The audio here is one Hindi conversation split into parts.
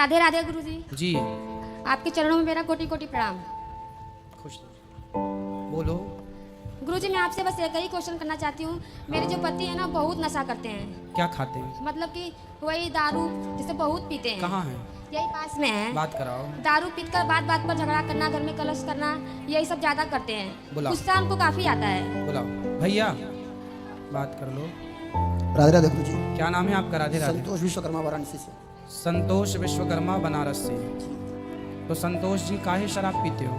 राधे राधे गुरुजी। जी आपके चरणों में मेरा कोटि कोटि प्रणाम। खुश बोलो। गुरुजी मैं आपसे बस एक ही क्वेश्चन करना चाहती हूँ। मेरे जो पति है ना बहुत नशा करते हैं। क्या खाते हैं? मतलब कि वही दारू जिसे बहुत पीते हैं। कहाँ है? यही पास में है। बात कराओ। दारू पीकर बात बात पर झगड़ा करना, घर में कलश करना, यही सब ज्यादा करते हैं। बुलाओ। गुस्सा उनको काफी आता है। बुलाओ भैया, बात कर लो। राधे राधे गुरु जी। क्या नाम है आपका? राधे राधे। संतोष विश्वकर्मा वाराणसी से। संतोष विश्वकर्मा बनारस से। तो संतोष जी काहे शराब पीते हो?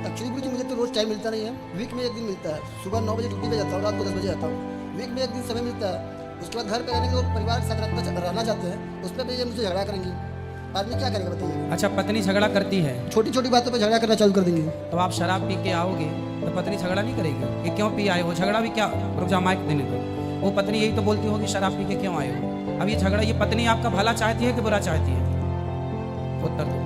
एक्चुअली गुरु जी मुझे तो रोज टाइम मिलता नहीं है। वीक में एक दिन मिलता है। सुबह 9 बजे ड्यूटी पे जाता हूँ, रात को 10 बजे आता हूँ। वीक में एक दिन समय मिलता है। उसके बाद घर पे रहने के और परिवार के साथ रहना चाहते हैं, उस पर भी ये मुझसे झगड़ा करेंगी। आदमी क्या करेगा बताइए? अच्छा, पत्नी झगड़ा करती है? छोटी छोटी बातों पर झगड़ा करना चालू कर देंगे। तो आप शराब पी के आओगे तो पत्नी झगड़ा नहीं करेगी कि क्यों पी आए हो? झगड़ा भी क्या, रुक जा माइक देने दो। वो पत्नी यही तो बोलती होगी शराब पी के क्यों आए हो। अब ये झगड़ा, ये पत्नी आपका भला चाहती है कि बुरा चाहती है? उत्तर दो।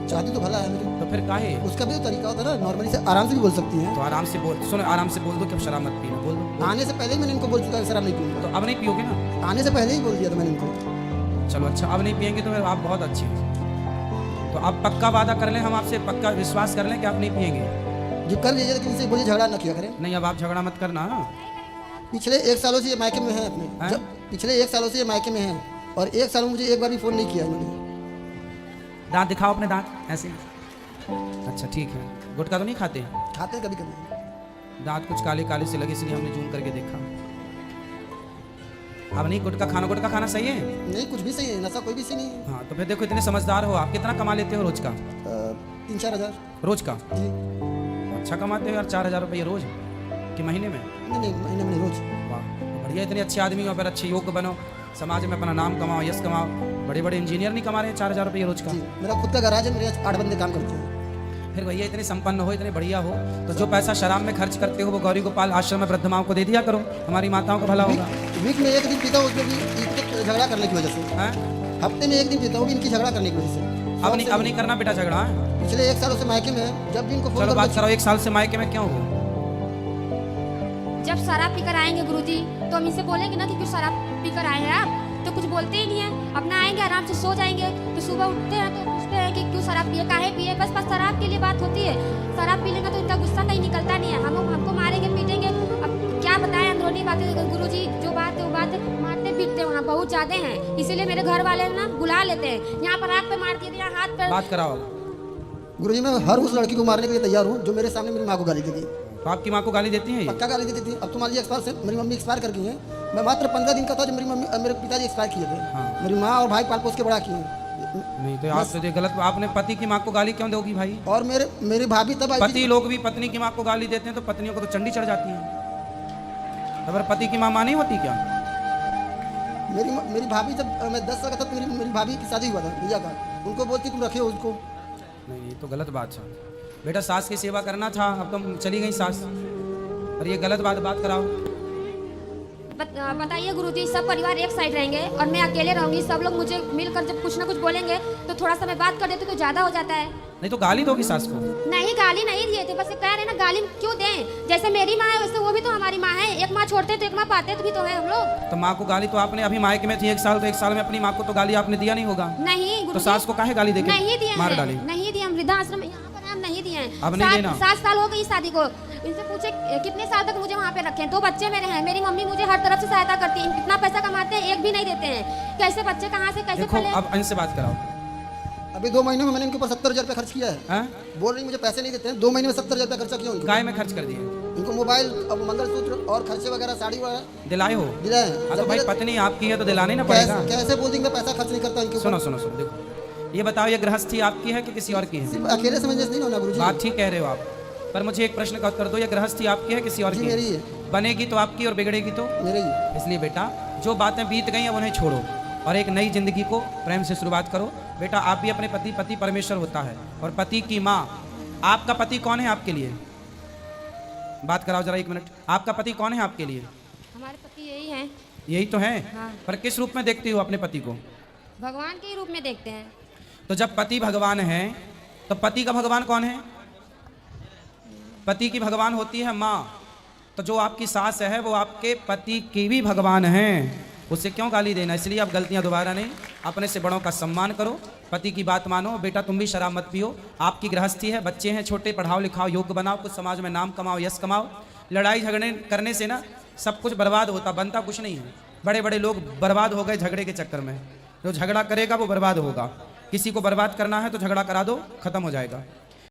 चाहती तो भला है मेरी। तो फिर काहे? उसका भी तो तरीका होता है ना, नॉर्मली से आराम से भी बोल सकती है। तो आराम से बोल, सुनो आराम से बोल दो कि अब शराब मत पीना। बोल दो। आने से पहले ही मैंने इनको बोल चुका है शराब नहीं पीऊंगा। तो अब नहीं पियोगे ना? आने से पहले ही बोल दिया था मैंने इनको। चलो अच्छा, अब नहीं पियेंगे तो फिर आप बहुत अच्छे हैं। तो अब पक्का वादा कर लें, हम आपसे पक्का विश्वास कर लें कि आप नहीं पियेंगे। जो कर लीजिए, लेकिन इनसे बोलिए झगड़ा ना किया करें। नहीं, अब आप झगड़ा मत करना। पिछले 1 सालों से ये मायके में है अपने। हैं? पिछले 1 सालों से ये मायके में है और 1 साल में मुझे एक बार भी फोन नहीं किया इन्होंने। दांत दिखाओ अपने, दांत ऐसे। अच्छा ठीक है। गुटखा तो नहीं खाते? खाते हैं कभी कभी। दांत कुछ काले काले से लगे, इसलिए हमने जूम करके देखा। अब नहीं गुटखा खाना, गुटखा खाना सही है? नहीं, कुछ भी सही है, नशा कोई भी सही नहीं है। हाँ तो फिर देखो, इतने समझदार हो आप। कितना कमा लेते हो रोज का? 3-4 हज़ार रोज का? जी। अच्छा कमाते हो यार, 4,000 रुपये रोज कि महीने में? नहीं, महीने में नहीं, रोज। वाह, तो बढ़िया। इतने अच्छे आदमी हो, फिर अच्छे योग बनो, समाज में अपना नाम कमाओ, यश कमाओ। बड़े बड़े इंजीनियर नहीं कमा रहे हैं 4,000 रुपये रोज का? जी, मेरा खुद का गैराज है, मेरे 8 बंदे काम करते हैं। फिर भैया इतने संपन्न हो, इतने बढ़िया हो, तो जो पैसा शराब में खर्च करते हो वो गौरी गोपाल आश्रम में वृद्ध माओं को दे दिया करो, हमारी माताओं को भला होगा। वीक में एक दिन पीता हूँ, उसमें भी इनके झगड़ा करने की वजह से। हैं? हफ्ते में एक दिन पीता हूँ, इनकी झगड़ा करने की वजह से। अब नहीं करना बेटा झगड़ा। पिछले 1 सालों से मायके में है, जब भी इनको फोन चलो बात करो। करो, 1 साल से मायके में क्यों हो? जब शराब पीकर आएंगे गुरुजी तो हम इनसे बोलेंगे ना कि क्यों शराब पीकर आए हैं आप, तो कुछ बोलते ही नहीं है। अपना आएंगे आराम से सो जाएंगे, तो सुबह उठते हैं तो पूछते हैं कि क्यों शराब पिए, काहे पिए। बस शराब के लिए बात होती है। शराब पी लेंगे तो इनका गुस्सा कहीं निकलता नहीं है। हमको मारेंगे पीटेंगे। अब क्या बताएं अंदरूनी बातें गुरुजी, जो बात है वो बात मारते पीटते वहाँ बहुत ज्यादा हैं। इसीलिए मेरे घर वाले ना बुला लेते हैं, यहाँ पर आँख पे मार दिए, यहाँ हाथ पे। बात कराओ। गुरुजी मैं हर उस लड़की को मारने के लिए तैयार हूँ जो मेरे सामने मेरी माँ को गाली देगी। तो आपकी माँ को गाली देती है? पक्का गाली देती थी। अब तो मान लीजिए एक्सपायर से मेरी मम्मी एक्सपायर कर गई है। मैं मात्र 15 दिन का था जब मेरे पिताजी एक्सपायर किए थे। हाँ। मेरी माँ और भाई पाल पोस के बड़ा किए। नहीं तो आप तो ये गलत। आपने पति की माँ को गाली क्यों दोगी भाई? और मेरी भाभी तब आई थी। पति लोग भी पत्नी की माँ को गाली देते हैं तो पत्नियों को तो चंडी चढ़ जाती है। अगर पति की माँ नहीं होती क्या? मेरी भाभी, जब मैं 10 साल का था तो मेरी भाभी की शादी हुआ था भैया का, उनको बोलती तुम रखे हो उसको। नहीं, ये तो गलत बात है बेटा। सास की सेवा करना था, अब तुम चली गई सास, और ये गलत बात कराओ। बताइए गुरुजी, सब परिवार एक साइड रहेंगे और मैं अकेले रहूंगी। सब लोग मुझे मिलकर जब कुछ ना कुछ बोलेंगे तो थोड़ा सा मैं बात कर देती तो ज्यादा हो जाता है। नहीं तो गाली दोगी सास को? नहीं, गाली नहीं दिए थे, बस ये कह रहे ना गाली क्यों दें। जैसे मेरी माँ है वैसे वो भी तो हमारी माँ है। एक माँ छोड़ते तो एक माँ पाते तो भी तो है हम लोग। तो माँ को गाली तो आपने अभी मायके में थी 1 साल, तो 1 साल में अपनी माँ को तो गाली आपने दिया नहीं होगा? नहीं तो सास को काहे गाली देके नहीं दिए, मार डाली? नहीं दिए। हम वृद्धाश्रम यहाँ पर हम नहीं दिए। अब नहीं देना? 7 साल हो गई शादी को। इनसे पूछे कितने साल तक मुझे वहाँ पे रखे। 2 बच्चे मेरे हैं। मेरी मम्मी मुझे हर तरफ से सहायता करती है। कितना पैसा कमाते हैं, एक भी नहीं देते हैं। कैसे बच्चे कहाँ से कैसे देखो, पले? अब इनसे बात कराओ। अभी 2 महीने में मैंने इनके ऊपर 70,000 रुपये खर्च किया है। हैं? बोल रही मुझे पैसे नहीं देते हैं। 2 महीने में 70,000 रुपये खर्चा किया उनको। गाय में खर्च कर दिए? इनको मोबाइल, अब मंगलसूत्र और खर्चे वगैरह, साड़ी वगैरह दिलाए हो? दिलाए। हाँ तो भाई पत्नी आपकी है तो दिलानी ना पड़ेगा। कैसे बोल देंगे पैसा खर्च नहीं करता इनके ऊपर। सुनो देखो, ये बताओ, ये गृहस्थी आपकी है कि किसी और की है? सिर्फ अकेले समझने से नहीं होना गुरुजी। बात ठीक कह रहे हो आप, पर मुझे एक प्रश्न का उत्तर दो। ये गृहस्थी आपकी है किसी और की? मेरी है। है। बनेगी तो आपकी और बिगड़ेगी तो मेरे ही। इसलिए बेटा, जो बातें बीत गई अब उन्हें छोड़ो और एक नई जिंदगी को प्रेम से शुरुआत करो। बेटा आप भी अपने पति परमेश्वर होता है और पति की माँ। आपका पति कौन है आपके लिए? बात कराओ जरा 1 मिनट। आपका पति कौन है आपके लिए? हमारे पति यही हैं। यही तो है। हाँ। पर किस रूप में देखती हो अपने पति को? भगवान के ही रूप में देखते हैं। तो जब पति भगवान है तो पति का भगवान कौन है? पति की भगवान होती है माँ। तो जो आपकी सास है वो आपके पति की भी भगवान है। उससे क्यों गाली देना। इसलिए आप गलतियां दोबारा नहीं, अपने से बड़ों का सम्मान करो, पति की बात मानो। बेटा तुम भी शराब मत पियो, आपकी गृहस्थी है, बच्चे हैं छोटे, पढ़ाओ लिखाओ, योग्य बनाओ, कुछ समाज में नाम कमाओ, यश कमाओ। लड़ाई झगड़े करने से ना सब कुछ बर्बाद होता, बनता कुछ नहीं है। बड़े बड़े लोग बर्बाद हो गए झगड़े के चक्कर में। जो झगड़ा करेगा वो बर्बाद होगा। किसी को बर्बाद करना है तो झगड़ा करा दो, खत्म हो जाएगा।